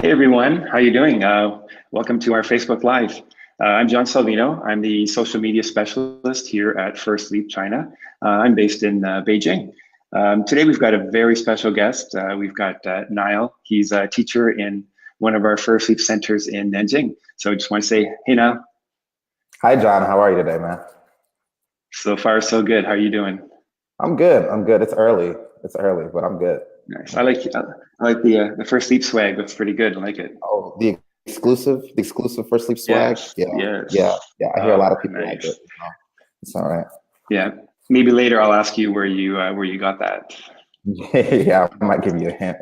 Hey everyone, how you doing? Welcome to our Facebook Live. I'm John Salvino. I'm the social media specialist here at First Leap China. I'm based in Beijing. Today we've got a very special guest. We've got Nile. He's a teacher in one of our First Leap centers in Nanjing. So I just want to say, hey Nile. Hi, John. How are you today, man? So far so good. How are you doing? I'm good. I'm good. It's early. It's early, but I'm good. Nice. I'm I good. like the First Leap swag. That's pretty good. I like it. Oh, the exclusive for sleep swag. Yes, Yeah, yeah, yes. yeah. I hear a lot of people like it. Nice. It's all right. Yeah. Maybe later I'll ask you where you got that. Yeah, I might give you a hint.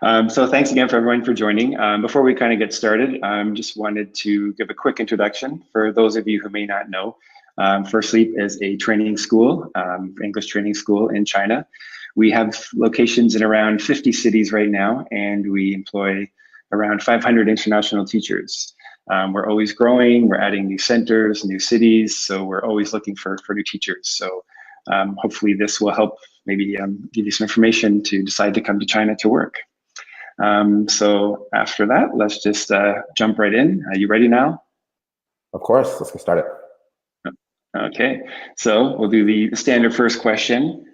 Yeah. So thanks again for everyone for joining. Before we kind of get started, just wanted to give a quick introduction for those of you who may not know. First Leap is a training school, English training school in China. We have locations in around 50 cities right now, and we employ around 500 international teachers. We're always growing, we're adding new centers, new cities, so we're always looking for new teachers. So hopefully this will help maybe give you some information to decide to come to China to work. So after that, let's just jump right in. Are you ready now? Of course. Let's get started. Okay, so we'll do the standard first question.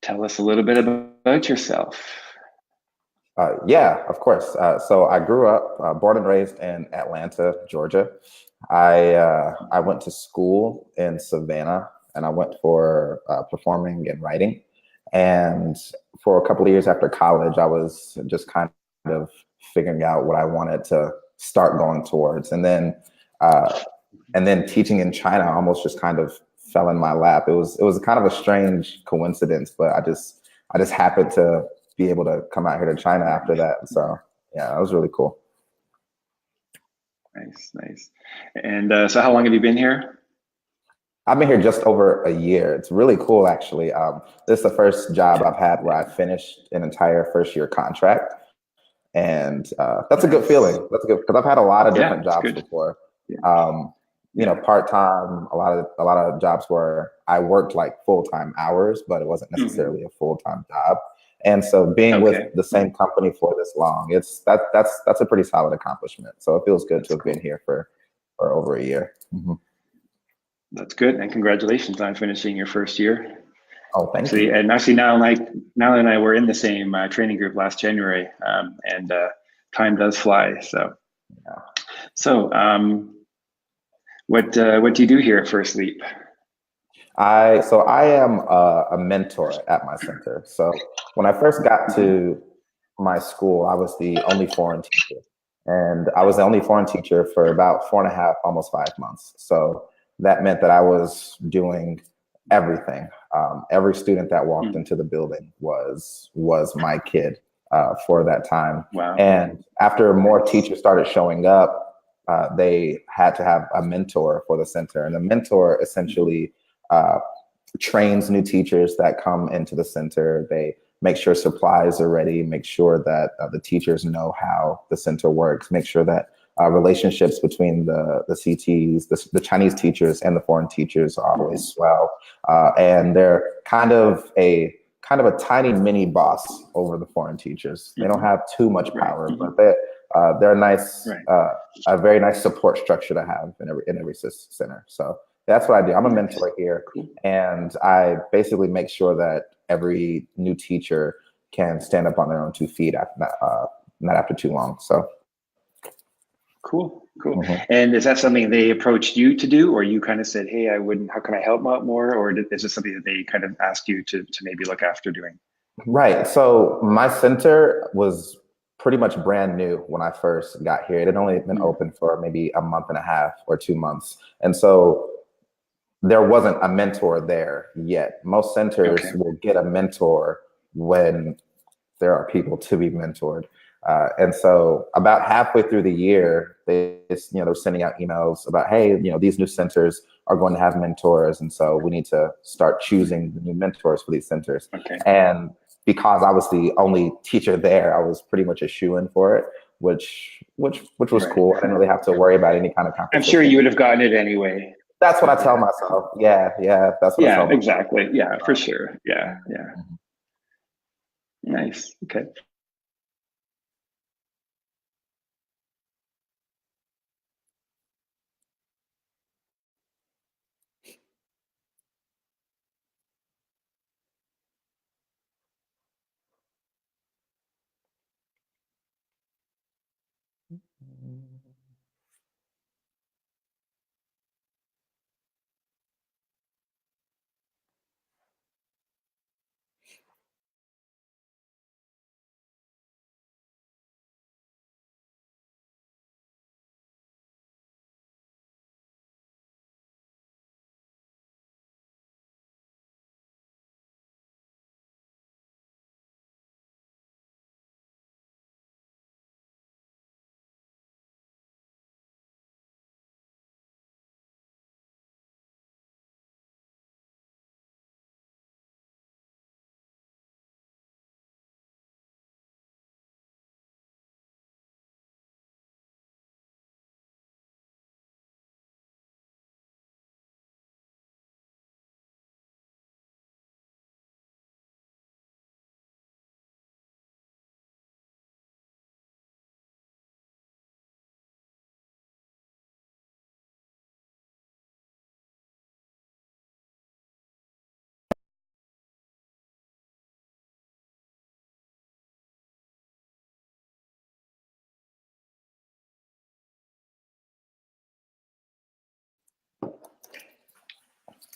Tell us a little bit about yourself. Yeah, of course. So I grew up, born and raised in Atlanta, Georgia. I went to school in Savannah, and I went for performing and writing. And for a couple of years after college, I was just kind of figuring out what I wanted to start going towards, uh, and then teaching in China almost just kind of fell in my lap. It was kind of a strange coincidence, but I just happened to be able to come out here to China after that. So yeah, that was really cool. Nice, nice. And so how long have you been here? I've been here just over a year. It's really cool, actually. This is the first job I've had where I finished an entire first year contract, and that's a good Nice. feeling. That's good because I've had a lot of Yeah, different it's jobs good. before. Yeah, Um, yeah. part time. A lot of jobs where I worked like full time hours, but it wasn't Mhm. necessarily a full time job. And so, being with Okay, the same company for this long, that's a pretty solid accomplishment. So it feels good to that's have been cool. here for over a year. Mhm. That's good, and congratulations on finishing your first year. Oh, thank Actually, you. and actually now and I were in the same training group last January, and time does fly. So what do you do here at First Leap? I am a mentor at my center. So when I first got Hmm. to my school, I was the only foreign teacher, and I was the only foreign teacher for about 4.5, almost 5 months. So that meant that I was doing everything. Every student that walked Hmm. into the building was my kid for that time. Wow, And after more nice. teachers started showing up, they had to have a mentor for the center, and the mentor Mhm. essentially uh, trains new teachers that come into the center. They make sure supplies are ready, make sure that the teachers know how the center works, make sure that relationships between the CTs, the Chinese teachers, and the foreign teachers are always Mhm. swell. And they're kind of a tiny mini boss over the foreign teachers. They don't Mhm. have too much Right. power, Hmm. but they're nice. Right. A very nice support structure to have in every center. So that's what I do. I'm a Nice. mentor here, Cool. and I basically make sure that every new teacher can stand up on their own 2 feet after not after too long. So Cool. Cool. mhm. And is that something they approached you to do, or you kind of said, "Hey, I wouldn't. How can I help out more?" Or is this something that they kind of asked you to maybe look after doing? Right. So my center was pretty much brand new when I first got here. It had only been Mm. open for maybe a month and a half or 2 months, and so there wasn't a mentor there yet. Most centers Okay. will get a mentor when there are people to be mentored. And so about halfway through the year, they're sending out emails about, hey, these new centers are going to have mentors. And so we need to start choosing the new mentors for these centers. Okay. And because I was the only teacher there, I was pretty much a shoe-in for it, which was Right. cool. I didn't really have to worry about any kind of I'm sure you competition. would have gotten it anyway. That's what I tell Yeah. myself. Yeah, yeah, that's what I Yeah. tell myself. Exactly. Yeah. For Um, sure. Yeah. mhm, Yeah. mhm. Nice. Okay.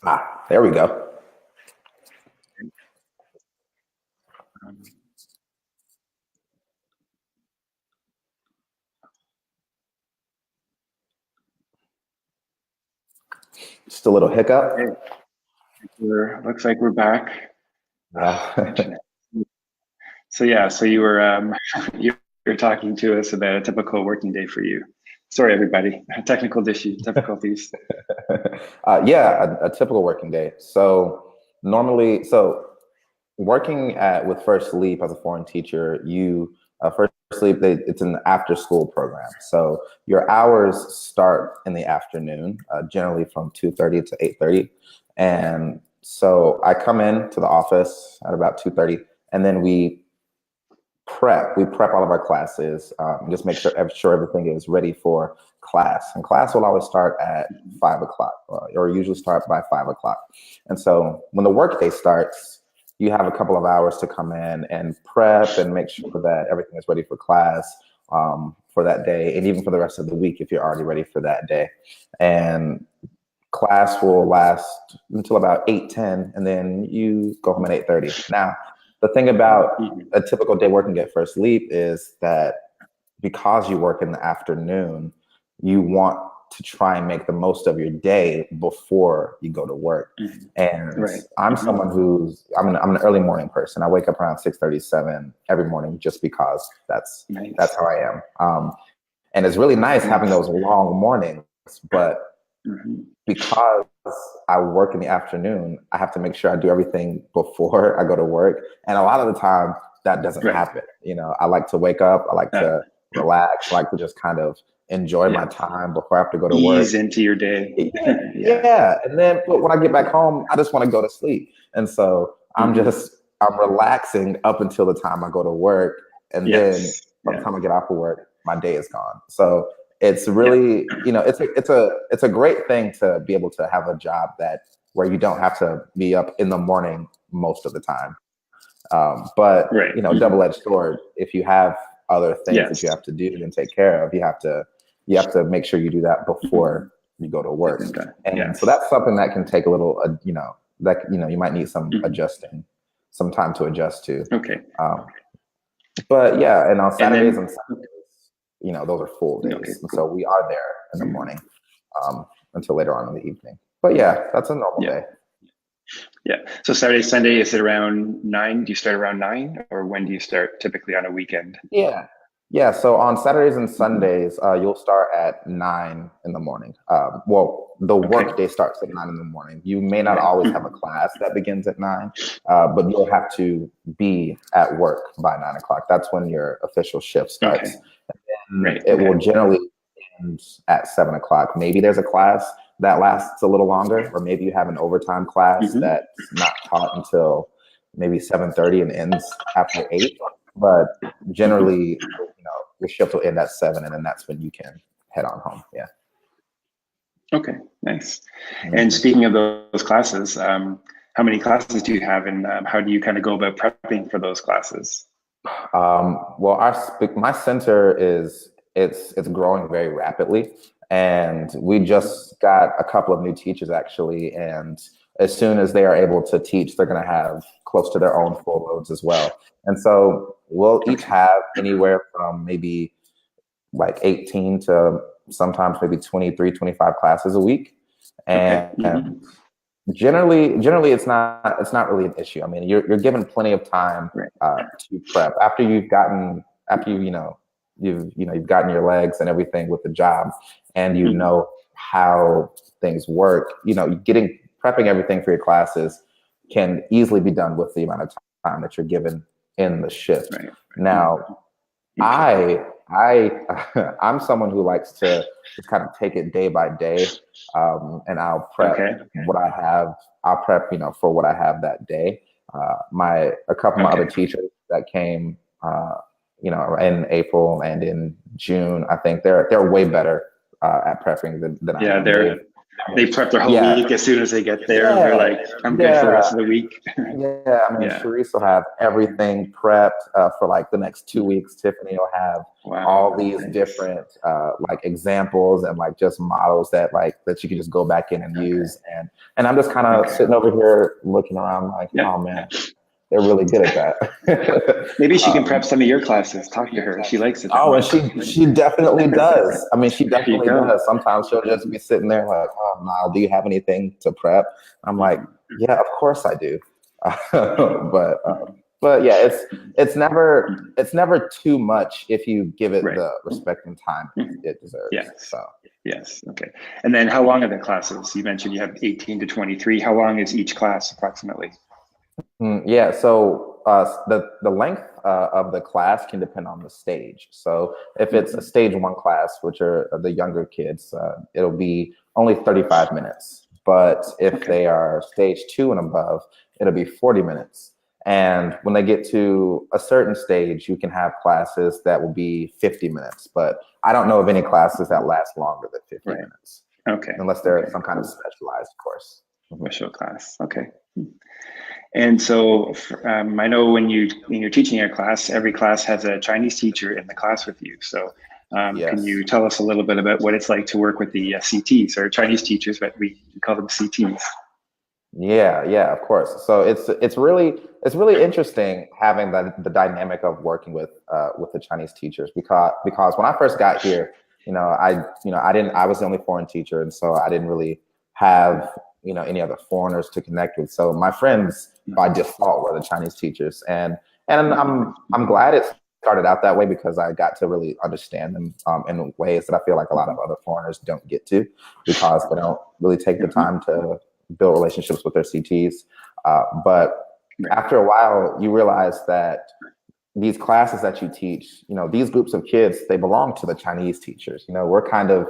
There we go. Um, Just a little hiccup. okay, looks like we're back. Yeah. Internet. So yeah, so you were you were talking to us about a typical working day for you. Sorry, everybody, technical difficulties. Yeah, a typical working day. So normally, working at with First Leap as a foreign teacher, you First Leap it's an after school program. So your hours start in the afternoon, generally from 2:30 to 8:30, and so I come in to the office at about 2:30, and then we prep all of our classes, just make sure everything is ready for class, and class will always start at 5 o'clock, or usually starts by 5 o'clock. And so when the workday starts, you have a couple of hours to come in and prep and make sure that everything is ready for class, for that day, and even for the rest of the week if you're already ready for that day. And class will last until about 8:10, and then you go home at 8:30. Now, the thing about Mhm. a typical day working at First Leap is that because you work in the afternoon, you want to try and make the most of your day before you go to work. Mhm. And Right. I'm Mhm. someone I'm an early morning person. I wake up around 6:37 every morning just because that's Nice. how I am. And it's really nice having Nice. those long mornings, but Mhm. because I work in the afternoon, I have to make sure I do everything before I go to work. And a lot of the time that doesn't Right. happen. I like to wake up, I like Uh, to relax, I like to just kind of enjoy my yeah. time before I have to go to work. Ease into your day. Yeah. Yeah. And then but when I get back home, I just want to go to sleep. And so Mhm. I'm relaxing up until the time I go to work. And then Yes. by the Yeah. time I get off of work, my day is gone. So it's Yeah. really, it's a great thing to be able to have a job that where you don't have to be up in the morning most of the time. But Right. Mhm. double-edged sword. If you have other things that you Yes. have to do and take care of, you have to make sure you do that before Mhm. you go to Get work. them done. And so Yes. that's something that can take a little, you might need Mhm. some time to adjust to. Okay. Um, but yeah, and on And Saturdays and then, Sundays, those are full okay, days, and so cool. we are there in the Mhm. morning, until later on in the evening. But yeah, that's a normal Yeah. day. Yeah. So Saturday, Sunday, is it around 9? Do you start around 9, or when do you start typically on a weekend? Yeah. Yeah. So on Saturdays and Mhm. Sundays, you'll start at 9 in the morning. Well, the Okay. work day starts at 9 in the morning. You may not Okay. always have a Mhm. class that begins at 9, but you'll have to be at work by 9 o'clock. That's when your official shift Okay. starts. And Right. it Okay. will generally end at 7 o'clock. Maybe there's a class that lasts a little longer, or maybe you have an overtime class Hmm. that's not taught until maybe 7:30 and ends after 8. But Hmm. generally, your shift will end at 7, and then that's when you can head on home. Yeah. Okay. Nice. And Mhm. speaking of those classes, how many classes do you have, and how do you kind of go about prepping for those classes? Well, my center it's growing very rapidly, and we just got a couple of new teachers actually. And as soon as they are able to teach, they're going to have close to their own full loads as well. And so we'll each Okay. have anywhere from maybe like 18 to sometimes maybe 23, 25 classes a week. Okay. And Hmm. generally it's not really an issue. I mean, you're given plenty of time Right. to prep after you've gotten your legs and everything with the job, and Hmm. how things work. Getting prepping everything for your classes can easily be done with the amount of time that you're given in the shift. Right. Now, Mhm. Okay. I'm someone who likes to just kind of take it day by day, and I'll prep Okay. what I have. I'll prep, for what I have that day. A couple of my other Okay. teachers that came, in April and in June, I think they're way better at prepping than I Yeah, am. They've they're They prep their whole Yeah, week as soon as they get there. They're yeah, like, I'm good for the rest yeah. of the week. Yeah, I mean, Yeah. Sharice will have everything prepped for like the next 2 weeks. Tiffany will have all Wow. these Nice. different like examples and like just models that you can just go back in and Okay. use. And I'm just kind of Okay. sitting over here looking around like, Yeah. oh man, they're really good at that. Maybe she can prep some of your classes. Talk to her. She likes it that Oh, and much. she definitely does. I mean, she There you definitely go. does. Sometimes she'll just be sitting there like, "Oh, Nile, do you have anything to prep?" I'm like, "Yeah, of course I do." but but yeah, it's never too much if you give it Right. the respect and time it deserves. Yes. So Yes. Okay. And then how long are the classes? You mentioned you have 18 to 23. How long is each class approximately? yeah, so the length of the class can depend on the stage. So if it's a stage one class, which are the younger kids, it'll be only 35 minutes. But if Okay. they are stage two and above, it'll be 40 minutes. And when they get to a certain stage, you can have classes that will be 50 minutes. But I don't know of any classes that last longer than 50 Right. minutes, Okay. unless they're Okay. some kind of Cool. specialized course. Mhm. Special class. Okay. And so I know when you're teaching a class, every class has a Chinese teacher in the class with you. So can Yes. you tell us a little bit about what it's like to work with the CTs or Chinese teachers, but we call them CTs? Yeah, yeah, of course. So it's really interesting having the dynamic of working with the Chinese teachers because when I first got here, I was the only foreign teacher, and so I didn't really have any other foreigners to connect with. So my friends by default were the Chinese teachers, and I'm glad it started out that way because I got to really understand them in ways that I feel like a lot of other foreigners don't get to because they don't really take the time to build relationships with their CTs. But Right. after a while, you realize that these classes that you teach, these groups of kids, they belong to the Chinese teachers. We're kind of,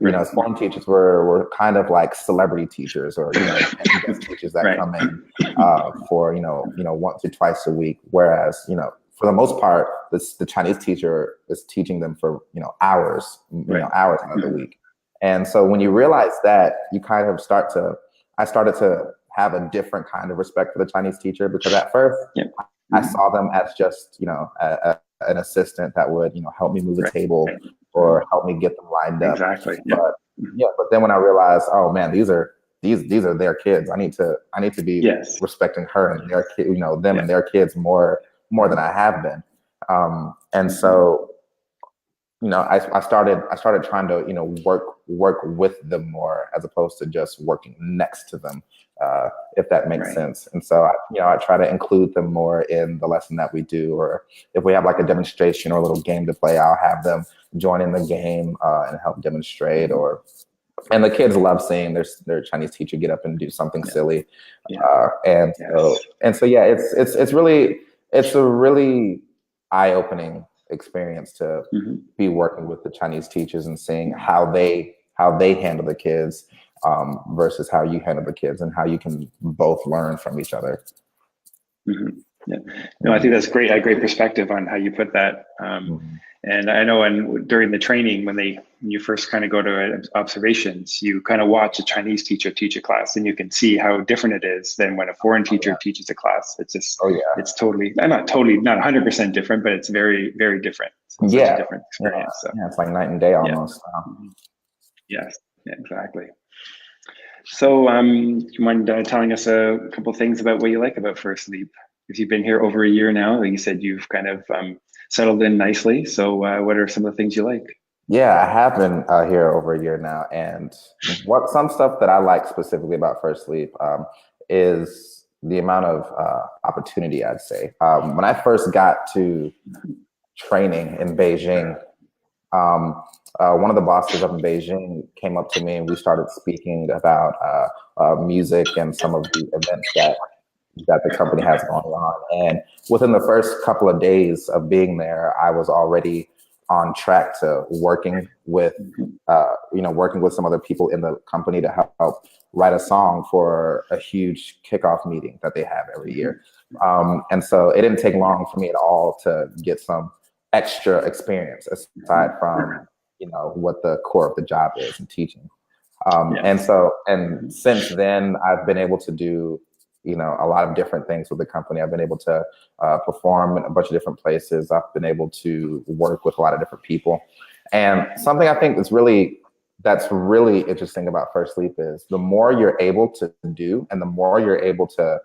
Right. as foreign teachers, we're kind of like celebrity teachers or, guest teachers that Right. come in for, once or twice a week. Whereas, for the most part, the Chinese teacher is teaching them for, hours, Right. hours out of the week. And so when you realize that, you kind of I started to have a different kind of respect for the Chinese teacher because at first Yep. I saw them as just, an assistant that would, help me move the Right. table or help me get them lined up. Exactly. Yep. But yeah, but then when I realized, oh man, these are their kids. I need to be Yes. respecting her and their kid, them Yeah. and their kids more than I have been. And Mhm. so I started trying to work with them more as opposed to just working next to them, if that makes Right. sense. And so I try to include them more in the lesson that we do, or if we have like a demonstration or a little game to play, I'll have them join in the game and help demonstrate. And the kids love seeing their Chinese teacher get up and do something Yeah. silly, Yeah. and so Yes. yeah, it's a really eye-opening experience to Hmm. be working with the Chinese teachers and seeing how they handle the kids versus how you handle the kids and how you can both learn from each other. Hmm. Yeah. No, I think that's great. A great perspective on how you put that. Mhm. And I know during the training, when you first kind of go to observations, you kind of watch a Chinese teacher teach a class, and you can see how different it is than when a foreign Oh teacher yeah. teaches a class. It's just, Oh yeah. it's totally, not 100% different, but it's very, very different. It's such a Yeah. different Yeah. experience. So Yeah. It's like night and day yeah. almost. Mhm. Yes. Yeah, exactly. So, you mind telling us a couple things about what you like about First Leap? Because you've been here over a year now, like you said, you've kind of settled in nicely. So, what are some of the things you like? Yeah, I have been here over a year now, and what some stuff that I like specifically about First Leap is the amount of opportunity. I'd say when I first got to training in Beijing, one of the bosses up in Beijing came up to me, and we started speaking about music and some of the events that the company has going on. And within the first couple of days of being there, I was already on track to working with some other people in the company to help write a song for a huge kickoff meeting that they have every year. And so it didn't take long for me at all to get some extra experience aside from what the core of the job is in teaching. And Yes. so, and since then, I've been able to do, a lot of different things with the company. I've been able to perform in a bunch of different places. I've been able to work with a lot of different people. And something I think that's really interesting about First Sleep is the more you're able to do, and the more you're able to,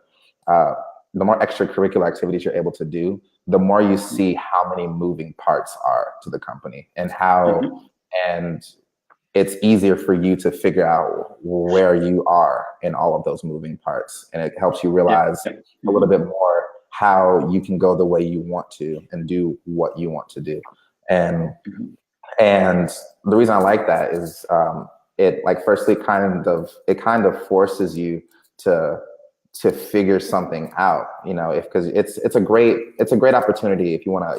the more extracurricular activities you're able to do, the more you see how many moving parts are to the company, and Mhm. and it's easier for you to figure out where you are in all of those moving parts. And it helps you Yeah. realize Yeah. a little Mhm. bit more how you can go the way you want to and do what you want to do. And Mhm. and the reason I like that is it like firstly kind of forces you to figure something out, if because it's a great opportunity if you want to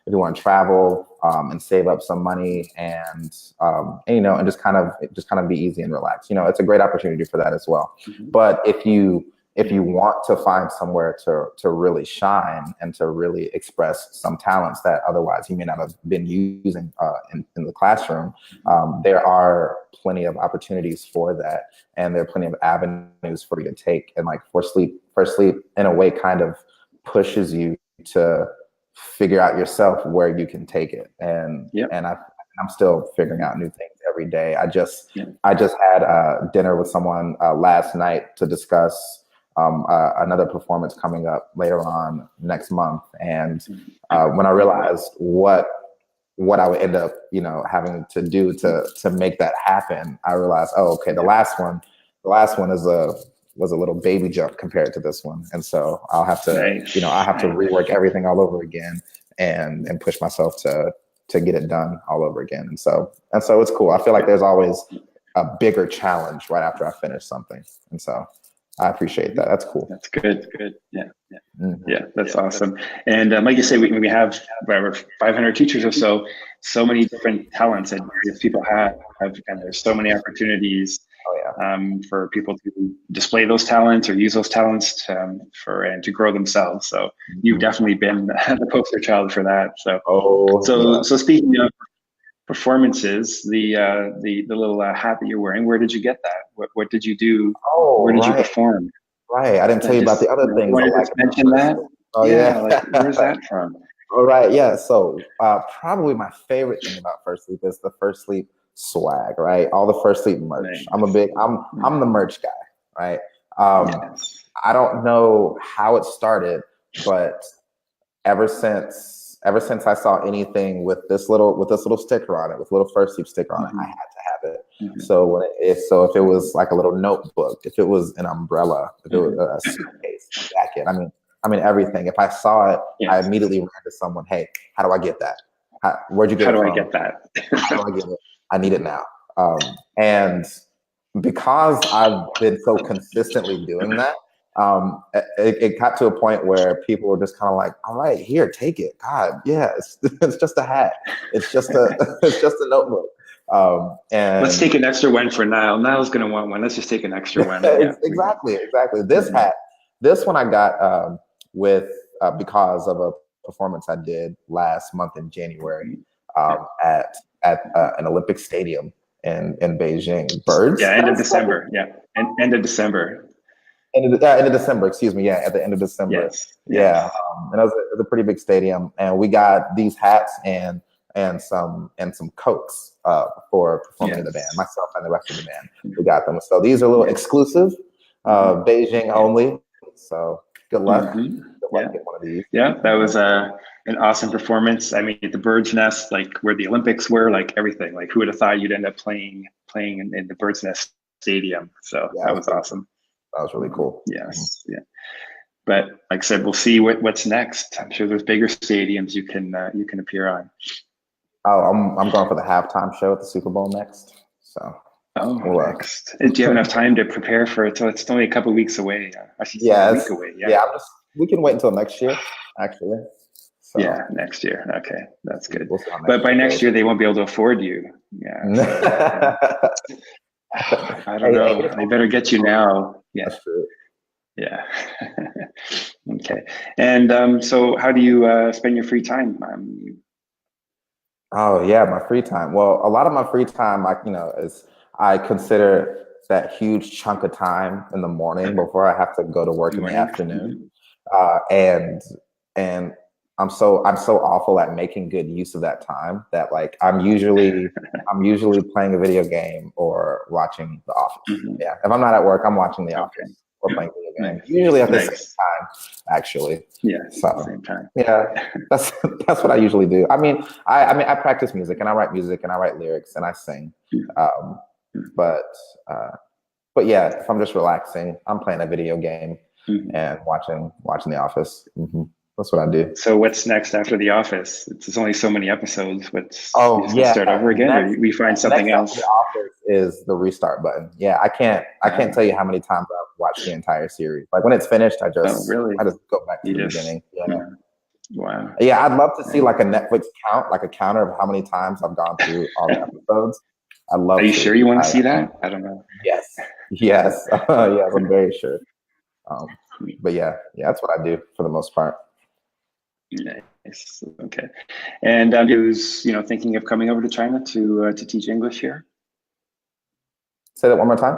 if you want to travel and save up some money and just kind of be easy and relax. It's a great opportunity for that as well. Mhm. But if you Yeah. want to find somewhere to really shine and to really express some talents that otherwise you may not have been using in the classroom, Mhm. there are plenty of opportunities for that, and there are plenty of avenues for you to take. And like First Sleep, in a way, kind of pushes you to figure out yourself where you can take it. And Yep. and I'm still figuring out new things every day. I just Yeah. I just had dinner with someone last night to discuss another performance coming up later on next month. And Mhm. Yeah. when I realized what I would end up, having to do to make that happen, I realized, oh, okay, the Yeah. last one was a little baby jump compared to this one, and so I'll Nice. have to Nice. rework everything all over again and push myself to get it done all over again. And so it's cool. I feel like there's always a bigger challenge right after I finish something, and so I appreciate that. That's cool. That's good. Good. Yeah. Yeah. Hmm. Yeah. That's awesome. And like you say, we have whatever 500 teachers or so, so many different talents that various people have, and there's so many opportunities Oh yeah. for people to display those talents or use those talents for and to grow themselves. So you've Hmm. definitely been the poster child for that. So Oh so yeah. so speaking of performances, the little hat that you're wearing, where did you get that? What did you do? Where Oh did you right. perform? Right. I didn't tell That you about just the other you things I want to like just about mention First that? Sleep. Oh Yeah, yeah. like where's that from? All right. Yeah. So probably my favorite thing about First Sleep is the First Sleep swag, right? All the First Sleep merch. Nice. I'm the merch guy, right? Um, Yes. I don't know how it started, but ever since I saw anything with this little sticker on it, with little First Sleep sticker on it, I had Hmm. to have it. Hmm. So if it was like a little notebook, if it was an umbrella, if it was Hmm. a suitcase, a jacket, I mean everything. If I saw it, I Yes. immediately ran to someone. Hey, how do I get that? Where'd you get How it do I from? get that? How do I get it? I need it now. And because I've been so consistently doing that, it got to a point where people were just kind of like, "All right, here, take it. God, yeah, it's just a hat. It's just a it's just a notebook." Let's And take an extra one for Nile. Nile's going to want one. Let's just take an extra one. Yeah. exactly. This Mhm. hat, this one I got with because of a performance I did last month in January Yeah. at an Olympic stadium in Beijing. Birds Yeah. End of Fest, I think. December. Yeah. And end of December. End of December, excuse me. Yeah, at the end of December. Yes. Yeah, Yes. and it was a pretty big stadium, and we got these hats and some coats for performing in the band. Yes. Myself and the rest of the band, we got them. So these are a little Yes. exclusive, Hmm. Beijing Yeah. only. So good luck. Hmm. Good luck Yeah. getting one of these. Yeah. That was an awesome performance. I mean, the Bird's Nest, like where the Olympics were, like everything. Like who would have thought you'd end up playing in the Bird's Nest Stadium? So Yeah, that it was was pretty cool. awesome. That was really cool. Mhm. Yes. Yeah. But like I said, we'll see what's next. I'm sure there's bigger stadiums you can appear on. Oh, I'm going for the halftime show at the Super Bowl next. So Oh, we'll next. Do you have enough time to prepare for it? So it's only a couple of weeks away. Actually, it's only a yeah, week away. Yeah. yeah. We can wait until next year, actually. Yeah, So next year. Okay, that's good. we'll see how But next by year next goes. year, they won't be able to afford you. Yeah. So yeah, I don't Hey, know. it's They better get you now. Yeah. that's true. Yeah. Okay. And so, how do you spend your free time? Oh yeah, my free time. Well, a lot of my free time, I consider that huge chunk of time in the morning before I have to go to work in the afternoon. And I'm so awful at making good use of that time that like I'm usually playing a video game or watching The Office. Yeah, if I'm not at work, I'm watching The Office or playing a video game. Usually at the same time, actually. Yeah, so same time. Yeah, that's that's what I usually do. I practice music and I write music and I write lyrics and I sing. Um, but but yeah, if I'm just relaxing, I'm playing a video game and watching The Office. That's what I do. So what's next after The Office? It's only so many episodes. Oh yeah, start over again, or we find something else? The Office is the restart button. Yeah, I can't tell you how many times I've watched the entire series. Like when it's finished, I just go back to the beginning. Yeah. Wow. Yeah, I'd love to see like a Netflix count, like a counter of how many times I've gone through all the episodes. I'd love. Are you sure you want to see that? I don't know. Yes, yes, I'm very sure. But yeah, that's what I do for the most part. Nice. Okay. And who's thinking of coming over to China to teach English here? Say that one more time.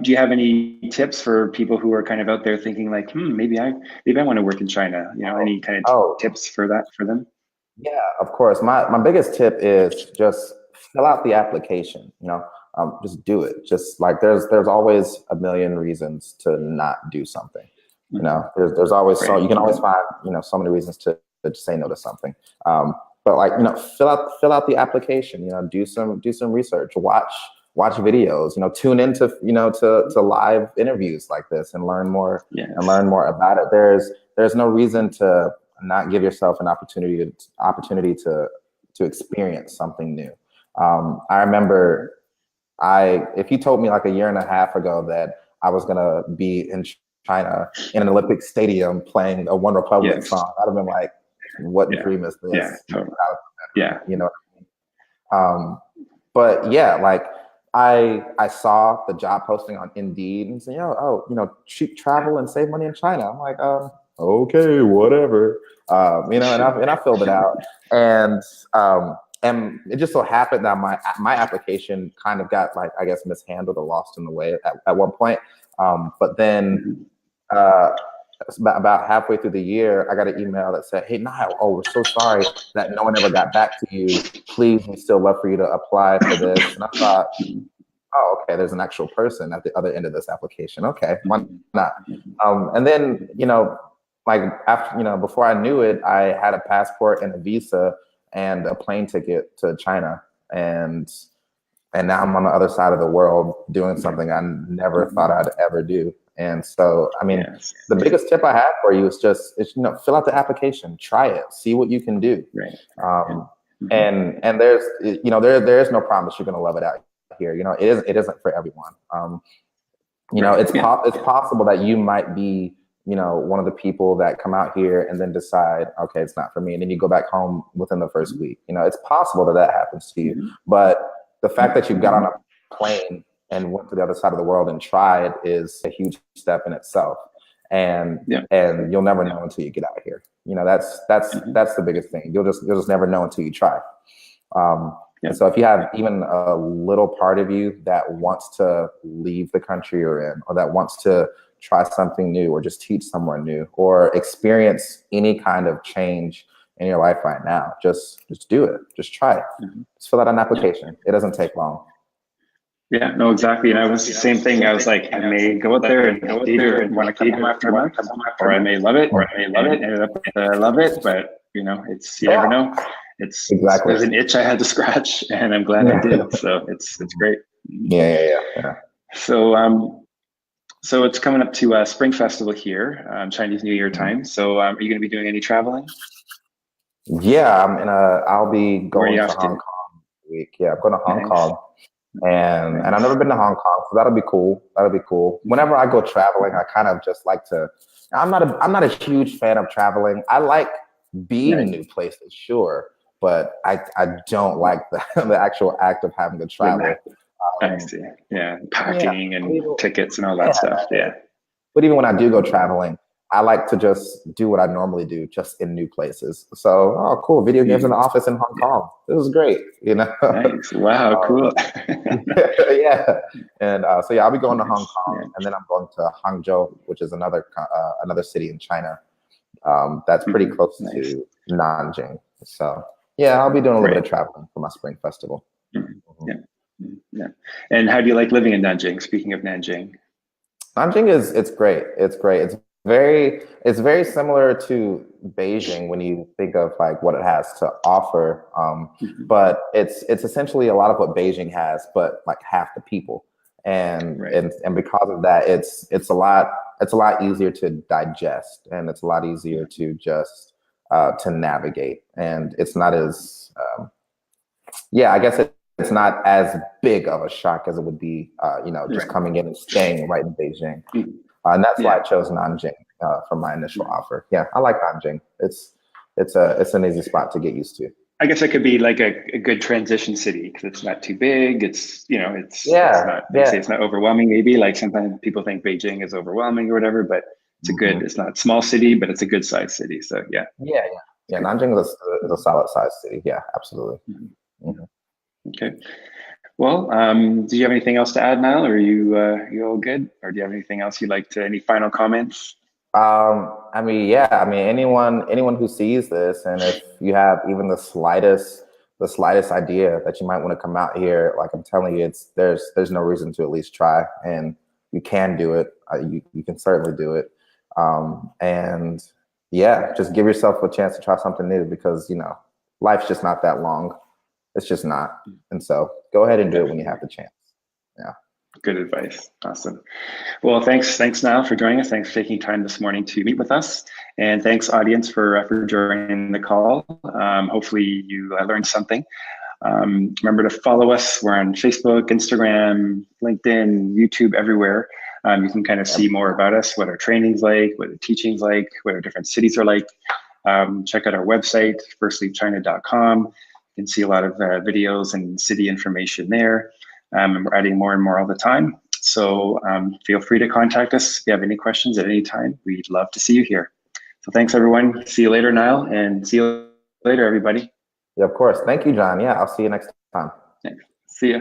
Do you have any tips for people who are kind of out there thinking like, maybe I want to work in China? Any kind of tips for that for them? Yeah, of course. My biggest tip is just fill out the application. Just do it. Just like there's always a million reasons to not do something. There's always you can always find so many reasons to say no to something. But like fill out the application. Do some research. Watch videos. Tune into to live interviews like this and learn more about it. There's no reason to not give yourself an opportunity to experience something new. I remember if you told me like a year and a half ago that I was gonna be in China in an Olympic stadium playing a One Republic song, I'd have been like, what dream is this? Yeah, totally. But yeah, like I saw the job posting on Indeed and said, cheap travel and save money in China. I'm like, okay, whatever. And I filled it out, and it just so happened that my application kind of got like, I guess, mishandled or lost in the way at one point. But then about halfway through the year, I got an email that said, "Hey, Nile, we're so sorry that no one ever got back to you. Please, we'd still love for you to apply for this." And I thought, oh, okay, there's an actual person at the other end of this application. Okay, why not? And then, like after, before I knew it, I had a passport and a visa and a plane ticket to China. And now I'm on the other side of the world doing something I never thought I'd ever do. And so, the biggest tip I have for you is just, fill out the application, try it, see what you can do. Right. And there's, there is no promise you're going to love it out here. It isn't for everyone. It's possible that you might be, one of the people that come out here and then decide, okay, it's not for me. And then you go back home within the first week. It's possible that happens to you. But the fact that you got on a plane and went to the other side of the world and tried is a huge step in itself. And you'll never know until you get out of here. That's the biggest thing. You'll just never know until you try. And so if you have even a little part of you that wants to leave the country you're in, or that wants to try something new, or just teach somewhere new, or experience any kind of change in your life right now, just do it. Just try it. Just fill out an application. It doesn't take long. Yeah, no, exactly. And I was the same thing. I was like, I may go out there and want to come home after a month, or I may love it, ended up I love it, but you never know. It's there's an itch I had to scratch, and I'm glad I did. So it's great. Yeah. So it's coming up to Spring Festival here, Chinese New Year time. So are you going to be doing any traveling? Yeah, I'll be going to Hong Kong this week. Yeah, I'm going to Hong Kong. And I've never been to Hong Kong, so that'll be cool. Whenever I go traveling, I kind of just like to. I'm not a huge fan of traveling. I like being in new places, sure, but I don't like the actual act of having to travel. I see. Yeah, packing and tickets and all that stuff. Yeah. But even when I do go traveling, I like to just do what I normally do, just in new places. So, oh, cool, video games in the office in Hong Kong. This is great, you know. Nice. Wow, cool. Yeah, and so yeah, I'll be going to Hong Nice. Kong, Yeah. and then I'm going to Hangzhou, which is another city in China. That's pretty Mhm. close Nice. to Nanjing. So yeah, I'll be doing a little bit Right. of traveling for my spring festival. Mhm. Mhm. Yeah. Yeah. And how do you like living in Nanjing? Speaking of Nanjing. Nanjing is it's great. It's great. It's very similar to Beijing when you think of like what it has to offer. Mhm. But it's essentially a lot of what Beijing has, but like half the people. Right. And because of that, it's a lot easier to digest, and it's a lot easier to just to navigate. And it's not as yeah, I guess it's not as big of a shock as it would be, just Right. coming in and staying right in Beijing. Mhm. And that's why I Yeah. chose Nanjing for my initial Mhm. offer. Yeah, I like Nanjing. It's an easy spot to get used to. I guess it could be like a good transition city because it's not too big. It's Yeah, not, they say yeah. it's not overwhelming maybe. Like sometimes people think Beijing is overwhelming or whatever, but Hmm. it's not a small city, but it's a good sized city. So yeah, Yeah, yeah, it's yeah. good. Nanjing is a solid sized city. Yeah, absolutely. Mhm. Yeah. Hmm. Okay. Well, do you have anything else to add, Niall? Or are you all good? Or do you have anything else you'd like to, any final comments? I mean, yeah, I mean, anyone who sees this, and if you have even the slightest idea that you might want to come out here, like I'm telling you, there's no reason to at least try, and you can do it. You can certainly do it. And yeah, just give yourself a chance to try something new because life's just not that long. It's just not. And so go ahead and do it when you Definitely. have the chance. Yeah. Good advice. Awesome. Well, thanks, Niall, for joining us. Thanks for taking time this morning to meet with us, and thanks, audience, for joining the call. Hopefully, you learned something. Remember to follow us. We're on Facebook, Instagram, LinkedIn, YouTube, everywhere. You can kind of see more about us, what our training's like, what the teaching's like, what our different cities are like. Check out our website, firstleapchina.com. You can see a lot of videos and city information there. And we're adding more and more all the time. So feel free to contact us if you have any questions at any time. We'd love to see you here. So thanks, everyone. See you later, Niall, and see you later, everybody. Yeah, of course. Thank you, John. Yeah, I'll see you next time. Thanks. See ya.